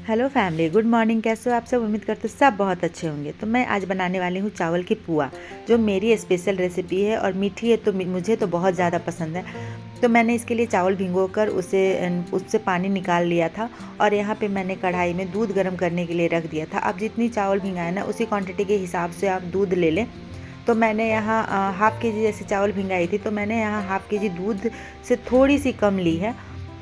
Hello family, good morning. कैसे हो आप सब? उम्मीद करते हो सब बहुत अच्छे होंगे। तो मैं आज बनाने वाली हूँ चावल की पुआ, जो मेरी स्पेशल रेसिपी है और मीठी है तो मुझे तो बहुत ज़्यादा पसंद है। तो मैंने इसके लिए चावल भिगोकर उससे पानी निकाल लिया था और यहाँ पे मैंने कढ़ाई में दूध गर्म करने के लिए रख दिया था। आप जितनी चावल भिंगाए ना उसी क्वान्टिटी के हिसाब से आप दूध ले लें। तो मैंने यहाँ हाफ़ के जी जैसे चावल भिंगाई थी, तो मैंने यहाँ हाफ़ के जी दूध से थोड़ी सी कम ली है।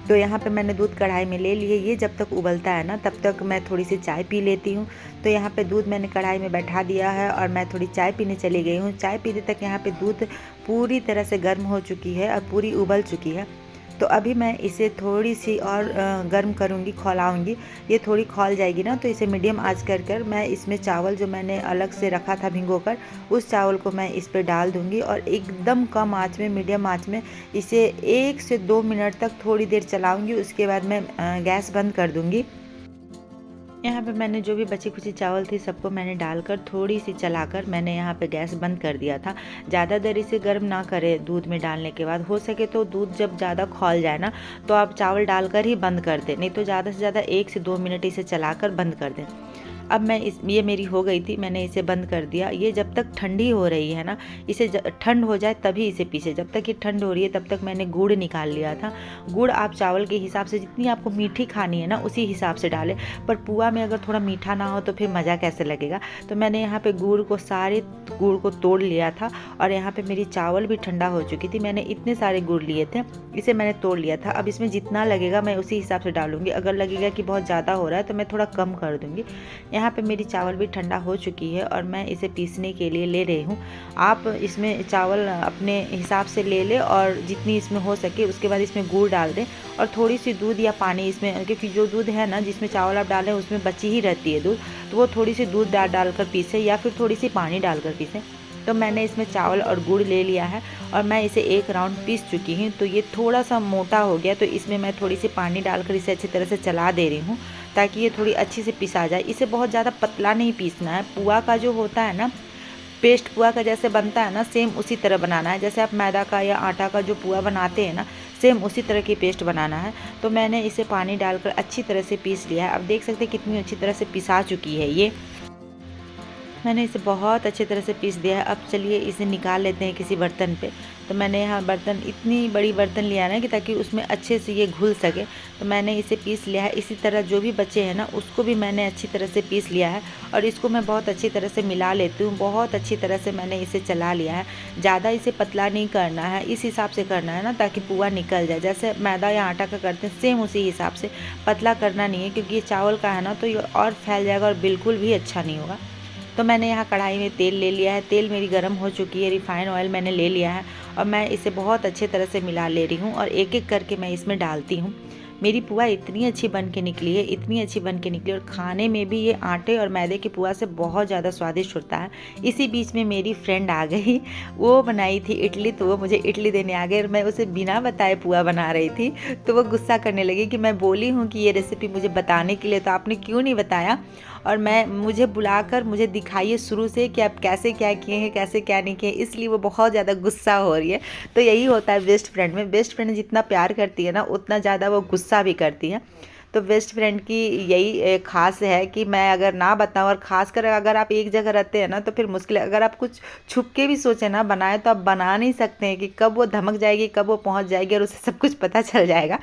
तो यहाँ पे मैंने दूध कढ़ाई में ले लिए। ये जब तक उबलता है ना तब तक मैं थोड़ी सी चाय पी लेती हूँ। तो यहाँ पे दूध मैंने कढ़ाई में बैठा दिया है और मैं थोड़ी चाय पीने चली गई हूँ। चाय पीते तक यहाँ पे दूध पूरी तरह से गर्म हो चुकी है और पूरी उबल चुकी है। तो अभी मैं इसे थोड़ी सी और गर्म करूँगी, खौलाऊँगी। ये थोड़ी खौल जाएगी ना तो इसे मीडियम आंच कर मैं इसमें चावल जो मैंने अलग से रखा था भिगोकर, उस चावल को मैं इस पे डाल दूँगी और एकदम कम आंच में, मीडियम आंच में इसे 1 से 2 मिनट तक थोड़ी देर चलाऊँगी। उसके बाद मैं गैस बंद कर दूँगी। यहाँ पे मैंने जो भी बची खुची चावल थी सबको मैंने डालकर थोड़ी सी चलाकर मैंने यहाँ पे गैस बंद कर दिया था। ज़्यादा देर इसे गर्म ना करें दूध में डालने के बाद। हो सके तो दूध जब ज़्यादा खौल जाए ना तो आप चावल डालकर ही बंद कर दें, नहीं तो ज़्यादा से ज़्यादा 1 से 2 मिनट इसे चलाकर बंद कर दें। अब मैं ये मेरी हो गई थी, मैंने इसे बंद कर दिया। ये जब तक ठंडी हो रही है ना, इसे ठंड हो जाए तभी इसे पीसे। जब तक ये ठंड हो रही है तब तक मैंने गुड़ निकाल लिया था। गुड़ आप चावल के हिसाब से जितनी आपको मीठी खानी है ना उसी हिसाब से डालें, पर पुआ में अगर थोड़ा मीठा ना हो तो फिर मज़ा कैसे लगेगा। तो मैंने यहाँ पे सारे गुड़ को तोड़ लिया था और यहाँ पे मेरी चावल भी ठंडा हो चुकी थी। मैंने इतने सारे गुड़ लिए थे, इसे मैंने तोड़ लिया था। अब इसमें जितना लगेगा मैं उसी हिसाब से डालूंगी। अगर लगेगा कि बहुत ज़्यादा हो रहा है तो मैं थोड़ा कम कर दूँगी। यहाँ पे मेरी चावल भी ठंडा हो चुकी है और मैं इसे पीसने के लिए ले रही हूँ। आप इसमें चावल अपने हिसाब से ले लें और जितनी इसमें हो सके उसके बाद इसमें गुड़ डाल दें और थोड़ी सी दूध या पानी इसमें, क्योंकि जो दूध है ना जिसमें चावल आप डालें उसमें बची ही रहती है दूध, तो वो थोड़ी सी दूध डालकर पीसें या फिर थोड़ी सी पानी डालकर पीसें। तो मैंने इसमें चावल और गुड़ ले लिया है और मैं इसे एक राउंड पीस चुकी हूँ। तो ये थोड़ा सा मोटा हो गया तो इसमें मैं थोड़ी सी पानी डालकर इसे अच्छी तरह से चला दे रही हूँ ताकि ये थोड़ी अच्छी से पिसा जाए। इसे बहुत ज़्यादा पतला नहीं पीसना है। पुआ का जो होता है ना, पेस्ट पुआ का जैसे बनता है ना, सेम उसी तरह बनाना है। जैसे आप मैदा का या आटा का जो पुआ बनाते हैं ना, सेम उसी तरह की पेस्ट बनाना है। तो मैंने इसे पानी डालकर अच्छी तरह से पीस लिया है। अब देख सकते हैं कितनी अच्छी तरह से पिसा चुकी है ये। मैंने इसे बहुत अच्छे तरह से पीस दिया है। अब चलिए इसे निकाल लेते हैं किसी बर्तन पे। तो मैंने यहाँ बर्तन, इतनी बड़ी बर्तन लिया है ना कि ताकि उसमें अच्छे से ये घुल सके। तो मैंने इसे पीस लिया है। इसी तरह जो भी बचे हैं ना उसको भी मैंने अच्छी तरह से पीस लिया है और इसको मैं बहुत अच्छी तरह से मिला लेती हूँ। बहुत अच्छी तरह से मैंने इसे चला लिया है। ज़्यादा इसे पतला नहीं करना है, इस हिसाब से करना है ना ताकि पुआ निकल जाए। जैसे मैदा या आटा का करते हैं सेम उसी हिसाब से, पतला करना नहीं है क्योंकि ये चावल का है ना तो ये और फैल जाएगा और बिल्कुल भी अच्छा नहीं होगा। तो मैंने यहाँ कढ़ाई में तेल ले लिया है। तेल मेरी गर्म हो चुकी है। रिफाइंड ऑयल मैंने ले लिया है और मैं इसे बहुत अच्छे तरह से मिला ले रही हूँ और एक एक करके मैं इसमें डालती हूँ। मेरी पुआ इतनी अच्छी बन के निकली है, इतनी अच्छी बन के निकली, और खाने में भी ये आटे और मैदे की पुआ से बहुत ज़्यादा स्वादिष्ट होता है। इसी बीच में मेरी फ्रेंड आ गई, वो बनाई थी इडली, तो वो मुझे इडली देने आ गई और मैं उसे बिना बताए पुआ बना रही थी। तो वो गुस्सा करने लगी कि मैं बोली हूँ कि ये रेसिपी मुझे बताने के लिए, तो आपने क्यों नहीं बताया, और मुझे बुलाकर मुझे दिखाइए शुरू से कि आप कैसे क्या किए हैं, कैसे क्या नहीं किए। इसलिए वो बहुत ज़्यादा गुस्सा हो रही है। तो यही होता है बेस्ट फ्रेंड में, बेस्ट फ्रेंड जितना प्यार करती है ना उतना ज़्यादा वो गुस्सा भी करती है। तो बेस्ट फ्रेंड की यही खास है कि मैं अगर ना बताऊं, और ख़ासकर अगर आप एक जगह रहते हैं ना तो फिर मुश्किल है। अगर आप कुछ छुप के भी सोचें ना बनाए तो आप बना नहीं सकते हैं कि कब वो धमक जाएगी, कब वो पहुंच जाएगी और उसे सब कुछ पता चल जाएगा।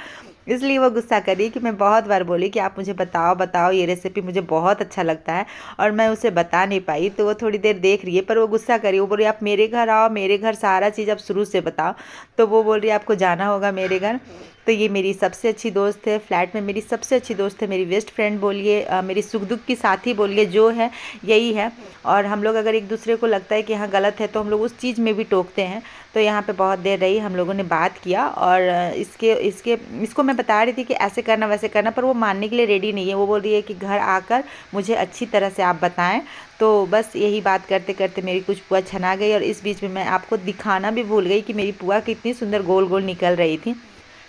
इसलिए वो गुस्सा करी कि मैं बहुत बार बोली कि आप मुझे बताओ बताओ, ये रेसिपी मुझे बहुत अच्छा लगता है, और मैं उसे बता नहीं पाई। तो वो थोड़ी देर देख रही है पर वो गुस्सा करी। वो बोल रही आप मेरे घर आओ, मेरे घर सारा चीज़ आप शुरू से बताओ। तो वो बोल रही है आपको जाना होगा मेरे घर। तो ये मेरी सबसे अच्छी दोस्त है, फ्लैट में मेरी सबसे अच्छी दोस्त है, मेरी बेस्ट फ्रेंड बोलिए, मेरी सुख दुख की साथी बोलिए, जो है यही है। और हम लोग अगर एक दूसरे को लगता है कि हाँ गलत है तो हम लोग उस चीज़ में भी टोकते हैं। तो यहाँ पे बहुत देर रही, हम लोगों ने बात किया और इसको मैं बता रही थी कि ऐसे करना वैसे करना, पर वो मानने के लिए रेडी नहीं है। वो बोल रही है कि घर आकर मुझे अच्छी तरह से आप बताएं। तो बस यही बात करते करते मेरी कुछ पुआ छना गई और इस बीच में मैं आपको दिखाना भी भूल गई कि मेरी पुआ कितनी सुंदर गोल गोल निकल रही थी।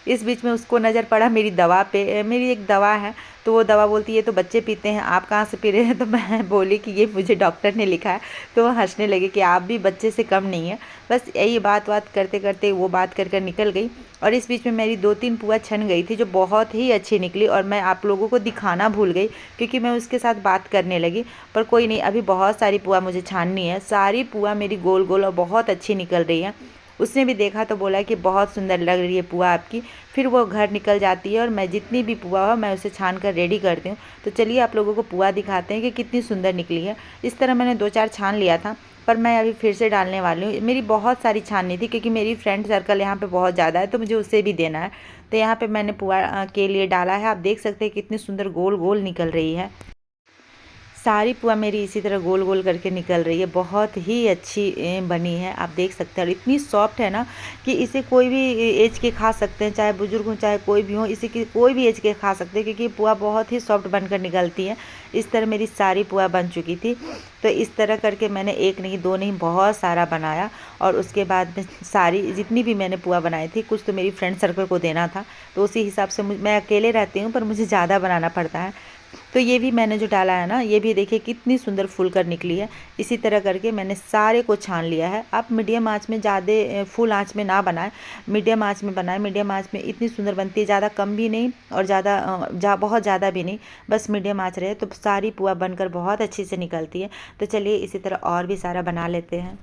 इस बीच में उसको नज़र पड़ा मेरी दवा पे। मेरी एक दवा है, तो वो दवा बोलती है ये तो बच्चे पीते हैं, आप कहाँ से पी रहे हैं? तो मैं बोली कि ये मुझे डॉक्टर ने लिखा है। तो वो हंसने लगे कि आप भी बच्चे से कम नहीं है। बस यही बात करते करते वो बात कर निकल गई। और इस बीच में मेरी 2-3 पुआ छन गई थी जो बहुत ही अच्छी निकली, और मैं आप लोगों को दिखाना भूल गई क्योंकि मैं उसके साथ बात करने लगी। पर कोई नहीं, अभी बहुत सारी पुआ मुझे छाननी है। सारी पुआ मेरी गोल गोल और बहुत अच्छी निकल रही है। उसने भी देखा तो बोला कि बहुत सुंदर लग रही है पुआ आपकी। फिर वो घर निकल जाती है और मैं जितनी भी पुआ हो मैं उसे छान कर रेडी करती हूँ। तो चलिए आप लोगों को पुआ दिखाते हैं कि कितनी सुंदर निकली है। इस तरह मैंने 2-4 छान लिया था, पर मैं अभी फिर से डालने वाली हूँ। मेरी बहुत सारी छाननी थी क्योंकि मेरी फ्रेंड सर्कल यहाँ पे बहुत ज़्यादा है, तो मुझे उसे भी देना है। तो यहाँ पे मैंने पुआ के लिए डाला है। आप देख सकते हैं कितनी सुंदर गोल गोल निकल रही है। सारी पुआ मेरी इसी तरह गोल गोल करके निकल रही है। बहुत ही अच्छी बनी है, आप देख सकते हैं। और इतनी सॉफ्ट है ना कि इसे कोई भी एज के खा सकते हैं, चाहे बुजुर्ग हो चाहे कोई भी हो, इसे की कोई भी एज के खा सकते हैं क्योंकि पुआ बहुत ही सॉफ्ट बनकर निकलती है। इस तरह मेरी सारी पुआ बन चुकी थी। तो इस तरह करके मैंने एक नहीं दो नहीं बहुत सारा बनाया, और उसके बाद में सारी जितनी भी मैंने पुआ बनाई थी, कुछ तो मेरी फ्रेंड सर्कल को देना था, तो उसी हिसाब से मैं अकेले रहती हूँ पर मुझे ज़्यादा बनाना पड़ता है। तो ये भी मैंने जो डाला है ना, ये भी देखिए कितनी सुंदर फूल कर निकली है। इसी तरह करके मैंने सारे को छान लिया है। आप मीडियम आंच में, ज़्यादा फुल आंच में ना बनाएं, मीडियम आंच में बनाएं। मीडियम आंच में इतनी सुंदर बनती है, ज़्यादा कम भी नहीं और बहुत ज़्यादा भी नहीं, बस मीडियम आंच रहे तो सारी पुआ बनकर बहुत अच्छी से निकलती है। तो चलिए इसी तरह और भी सारा बना लेते हैं।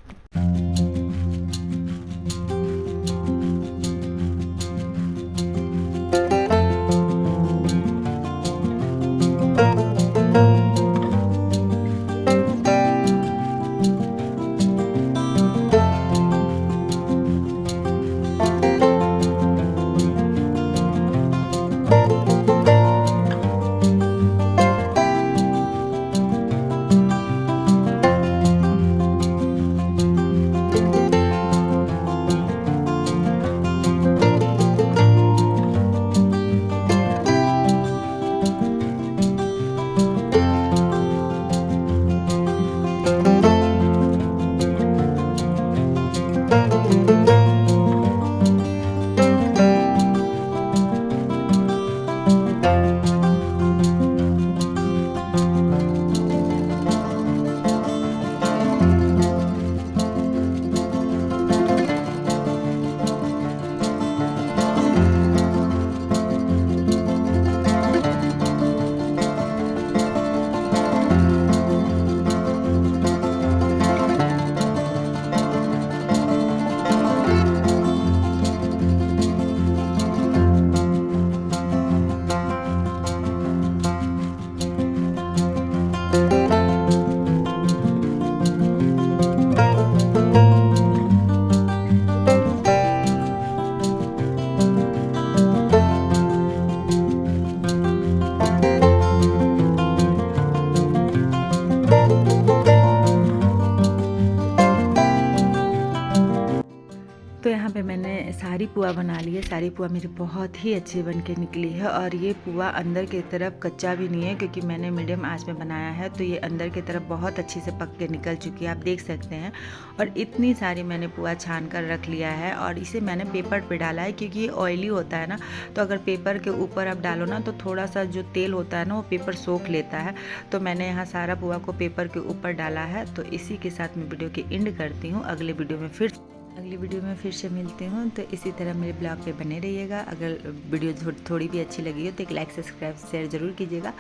तो यहाँ पे मैंने सारी पुआ बना ली है। सारी पुआ मेरी बहुत ही अच्छी बन के निकली है, और ये पुआ अंदर की तरफ कच्चा भी नहीं है क्योंकि मैंने मीडियम आंच में बनाया है, तो ये अंदर की तरफ बहुत अच्छी से पक के निकल चुकी है, आप देख सकते हैं। और इतनी सारी मैंने पुआ छान कर रख लिया है, और इसे मैंने पेपर पे डाला है क्योंकि ये ऑयली होता है ना, तो अगर पेपर के ऊपर आप डालो ना तो थोड़ा सा जो तेल होता है ना वो पेपर सोख लेता है। तो मैंने यहाँ सारा पुआ को पेपर के ऊपर डाला है। तो इसी के साथ मैं वीडियो की एंड करती हूँ। अगली वीडियो में फिर से मिलती हूँ। तो इसी तरह मेरे ब्लॉग पे बने रहिएगा। अगर वीडियो थोड़ी भी अच्छी लगी हो तो एक लाइक, सब्सक्राइब, शेयर ज़रूर कीजिएगा।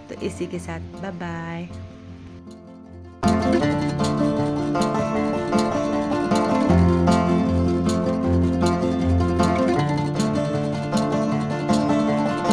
तो इसी के साथ बाय बाय।